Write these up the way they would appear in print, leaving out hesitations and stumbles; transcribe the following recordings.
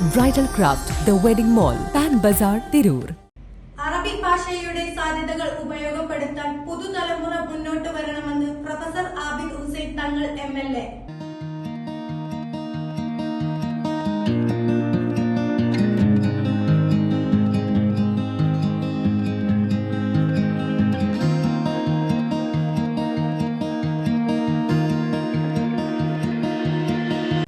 Bridal craft the wedding mall, Pan Bazar, Tirur. Arabic ഭാഷയുടെ സാധ്യതകൾ ഉപയോഗപ്പെടുത്താൻ പുതുതലമുറ മുന്നോട്ട് വരണമെന്ന് പ്രൊഫസർ ആബിദ് ഹുസൈൻ തങ്ങൾ MLA.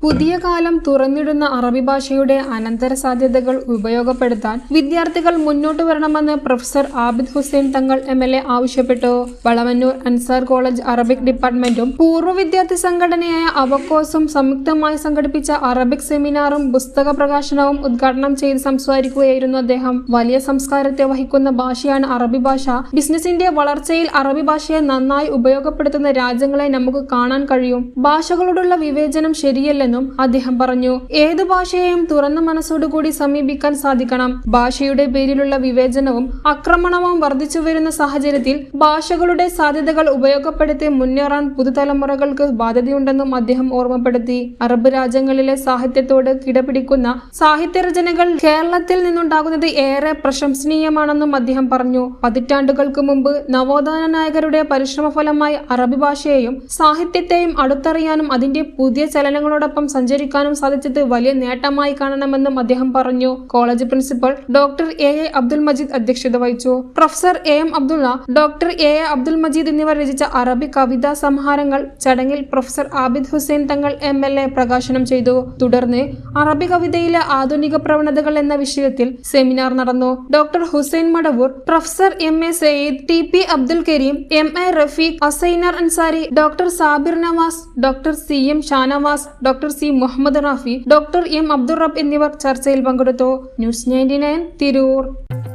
പുതിയ കാലം തുറന്നിടുന്ന അറബി ഭാഷയുടെ അനന്തര സാധ്യതകൾ ഉപയോഗപ്പെടുത്താൻ വിദ്യാർത്ഥികൾ മുന്നോട്ട് വരണമെന്ന് പ്രൊഫസർ ആബിദ് ഹുസൈൻ തങ്ങൾ MLA ആവശ്യപ്പെട്ടു. വളവന്നൂർ അൻസാർ കോളേജ് അറബിക് ഡിപ്പാർട്ട്മെന്റും പൂർവ്വ വിദ്യാർത്ഥി സംഘടനയായ അവക്കോസും സംയുക്തമായി സംഘടിപ്പിച്ച അറബിക് സെമിനാറും പുസ്തക പ്രകാശനവും ഉദ്ഘാടനം ചെയ്ത് സംസാരിക്കുകയായിരുന്നു അദ്ദേഹം. വലിയ സംസ്കാരത്തെ വഹിക്കുന്ന ഭാഷയാണ് അറബി ഭാഷ. ബിസിനസിന്റെ വളർച്ചയിൽ അറബി ഭാഷയെ നന്നായി ഉപയോഗപ്പെടുത്തുന്ന രാജ്യങ്ങളെ നമുക്ക് കാണാൻ കഴിയും. ഭാഷകളോടുള്ള വിവേചനം ശരിയല്ലെന്നും അദ്ദേഹം പറഞ്ഞു. ഏതു ഭാഷയെയും തുറന്ന മനസ്സോടുകൂടി സമീപിക്കാൻ സാധിക്കണം. ഭാഷയുടെ പേരിലുള്ള വിവേചനവും ആക്രമണവും വർദ്ധിച്ചു വരുന്ന സാഹചര്യത്തിൽ ഭാഷകളുടെ സാധ്യതകൾ ഉപയോഗപ്പെടുത്തി മുന്നേറാൻ പുതുതലമുറകൾക്ക് ബാധ്യതയുണ്ടെന്നും അദ്ദേഹം ഓർമ്മപ്പെടുത്തി. അറബ് രാജ്യങ്ങളിലെ സാഹിത്യത്തോട് കിടപിടിക്കുന്ന സാഹിത്യരചനകൾ കേരളത്തിൽ നിന്നുണ്ടാകുന്നത് ഏറെ പ്രശംസനീയമാണെന്നും അദ്ദേഹം പറഞ്ഞു. പതിറ്റാണ്ടുകൾക്ക് മുമ്പ് നവോത്ഥാന നായകരുടെ പരിശ്രമഫലമായി അറബി ഭാഷയെയും സാഹിത്യത്തെയും അടുത്തറിയാനും അതിന്റെ പുതിയ ചലനങ്ങളോടൊപ്പം സഞ്ചരിക്കാനും സാധിച്ചത് വലിയ നേട്ടമായി കാണണമെന്നും അദ്ദേഹം പറഞ്ഞു. College principal doctor A. Abdul Majeed അധ്യക്ഷത വഹിച്ചു. Professor AM Abdulla, doctor A. Abdul Majeed എന്നിവർ രചിച്ച അറബി കവിതാ സമാഹാരങ്ങൾ ചടങ്ങിൽ പ്രൊഫസർ ആബിദ് ഹുസൈൻ തങ്ങൾ MLA പ്രകാശനം ചെയ്തു. തുടർന്ന് അറബി കവിതയിലെ ആധുനിക പ്രവണതകൾ എന്ന വിഷയത്തിൽ സെമിനാർ നടന്നു. Doctor Hussain Madavoor, professor MA Sayyid, TP Abdul Kareem, MA Rafeeq, Asainar Ansari, doctor Sabir Navas, doctor CM Shanavas, doctor C. Muhammad Rafi, doctor M. Abdul Rabb എന്നിവർ ചർച്ചയിൽ പങ്കെടുത്തു. ന്യൂസ് 99 തിരൂർ.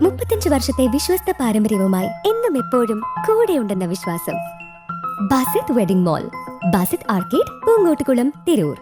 35 വർഷത്തെ വിശ്വസ്ത പാരമ്പര്യവുമായി എന്നും എപ്പോഴും കൂടെയുണ്ടെന്ന വിശ്വാസം. Basith wedding mall, Basith arcade, Poongottukulam, Tirur.